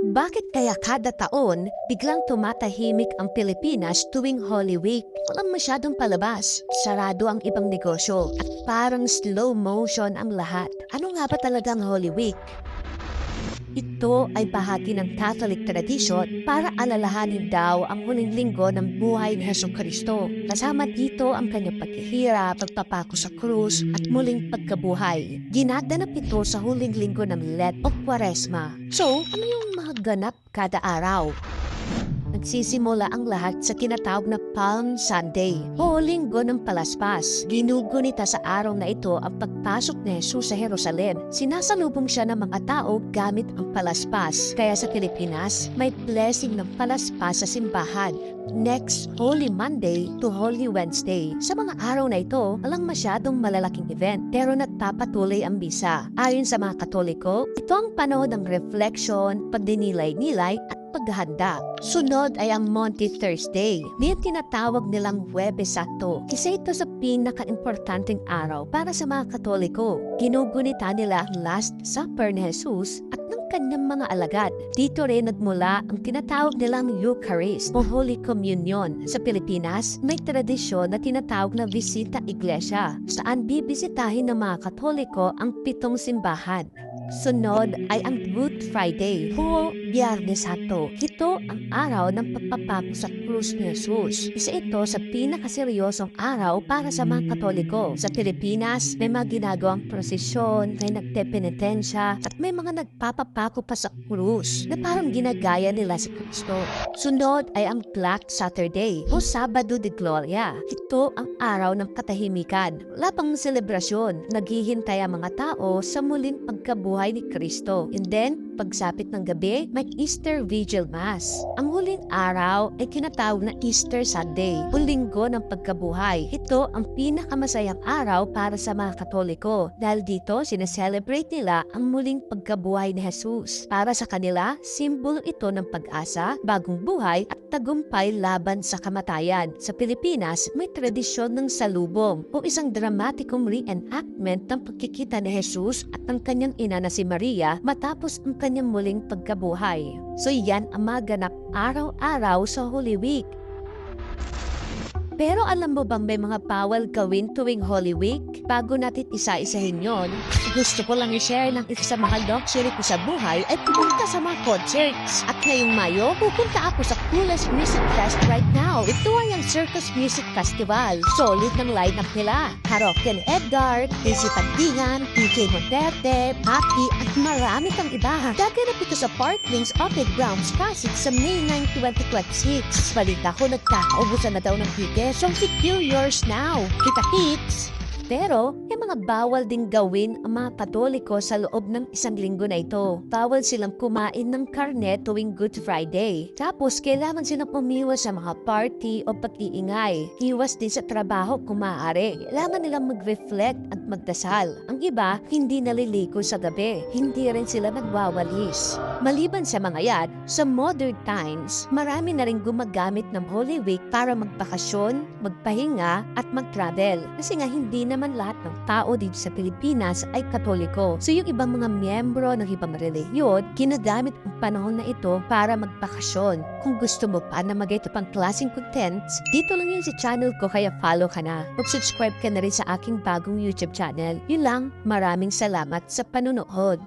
Bakit kaya kada taon biglang tumatahimik ang Pilipinas tuwing Holy Week? Walang masyadong palabas, sarado ang ibang negosyo, at parang slow motion ang lahat. Ano nga ba talagang Holy Week? Ito ay bahagi ng Catholic tradisyon para alalahanin daw ang huling linggo ng buhay ni Hesus Kristo. Kasama dito ang kanyang paghihirap, pagpapako sa krus at muling pagkabuhay. Ginaganap ito sa huling linggo ng Lent o Kwaresma. So, ano yung mga ganap kada araw? Nagsisimula ang lahat sa tinatawag na Palm Sunday o Linggo ng Palaspas. Ginugunita sa araw na ito ang pagpasok ni Jesus sa Jerusalem. Sinasalubong siya ng mga tao gamit ang palaspas. Kaya sa Pilipinas, may blessing ng palaspas sa simbahan. Next, Holy Monday to Holy Wednesday. Sa mga araw na ito, walang masyadong malalaking event pero nagpapatuloy ang misa. Ayon sa mga Katoliko, ito ang panahon ng reflection, pagdinilay-nilay at paghahanda. Sunod ay ang Maundy Thursday. Diyan tinatawag nilang Huwebes Santo. Isa ito sa pinaka-importanting araw para sa mga Katoliko. Ginugunita nila ang Last Supper ni Jesus at ng kanyang mga alagad. Dito rin nagmula ang tinatawag nilang Eucharist o Holy Communion. Sa Pilipinas, may tradisyon na tinatawag na Visita Iglesia, saan bibisitahin ng mga Katoliko ang 7 simbahan. Sunod ay ang Good Friday o Biyernes Santo. Ito ang araw ng pagpapako sa krus ni Jesus. Isa ito sa pinakaseryosong araw para sa mga Katoliko. Sa Pilipinas, may mga ginagawang prosesyon, may nagtepenitensya, at may mga nagpapapako pa sa krus na parang ginagaya nila si Kristo. Sunod ay ang Black Saturday o Sabado de Gloria. Ito ang araw ng katahimikan. Wala pang selebrasyon. Naghihintay ang mga tao sa muling pagkabuhay ni Kristo. And then, pagsapit ng gabi, may Easter Vigil Mass. Ang huling araw ay kinatawag na Easter Sunday o Linggo ng Pagkabuhay. Ito ang pinakamasayang araw para sa mga Katoliko dahil dito sineselebrate nila ang muling pagkabuhay ni Jesus. Para sa kanila, simbolo ito ng pag-asa, bagong buhay at tagumpay laban sa kamatayan. Sa Pilipinas, may tradisyon ng salubong o isang dramatikong reenactment ng pagkikita ni Jesus at ng kanyang ina na si Maria matapos ang kanyang muling pagkabuhay. So yan ang maganap araw-araw sa Holy Week. Pero alam mo bang may mga bawal gawin tuwing Holy Week? Bago natin isa-isahin yon, gusto ko lang i-share ng isa sa mga luxury ko sa buhay ay pumunta sa mga concerts. At ngayong Mayo, pupunta ako sa coolest music fest right now. Ito ay ang Circus Music Festival. Solid ng lineup nila. Haroken Edgar, Casey Pagdingan, PK Monterte, Happy at marami pang iba. Gaganap ito sa Parklinks Open Grounds Pasig sa May 9, 2026. Balita ko nagkakaubusan na daw ng ticket. So secure yours now. Kita-kits! Pero, may mga bawal ding gawin ang mga Katoliko sa loob ng isang linggo na ito. Bawal silang kumain ng karne tuwing Good Friday. Tapos, kailangan silang umiwas sa mga party o pag-iingay. Iwas din sa trabaho kung maaari. Kailangan nilang mag-reflect at magdasal. Ang iba, hindi naliligo sa gabi. Hindi rin sila nagwawalis. Maliban sa mga yan, sa modern times, marami na rin gumagamit ng Holy Week para magbakasyon, magpahinga at mag-travel. Kasi nga hindi naman lahat ng tao dito sa Pilipinas ay Katoliko. So yung ibang mga miyembro ng ibang relihiyon, ginagamit ang panahon na ito para magbakasyon. Kung gusto mo pa na mag-ito pang klaseng contents, dito lang yun sa channel ko kaya follow ka na. Mag-subscribe ka na rin sa aking bagong YouTube channel. Yun lang, maraming salamat sa panunood.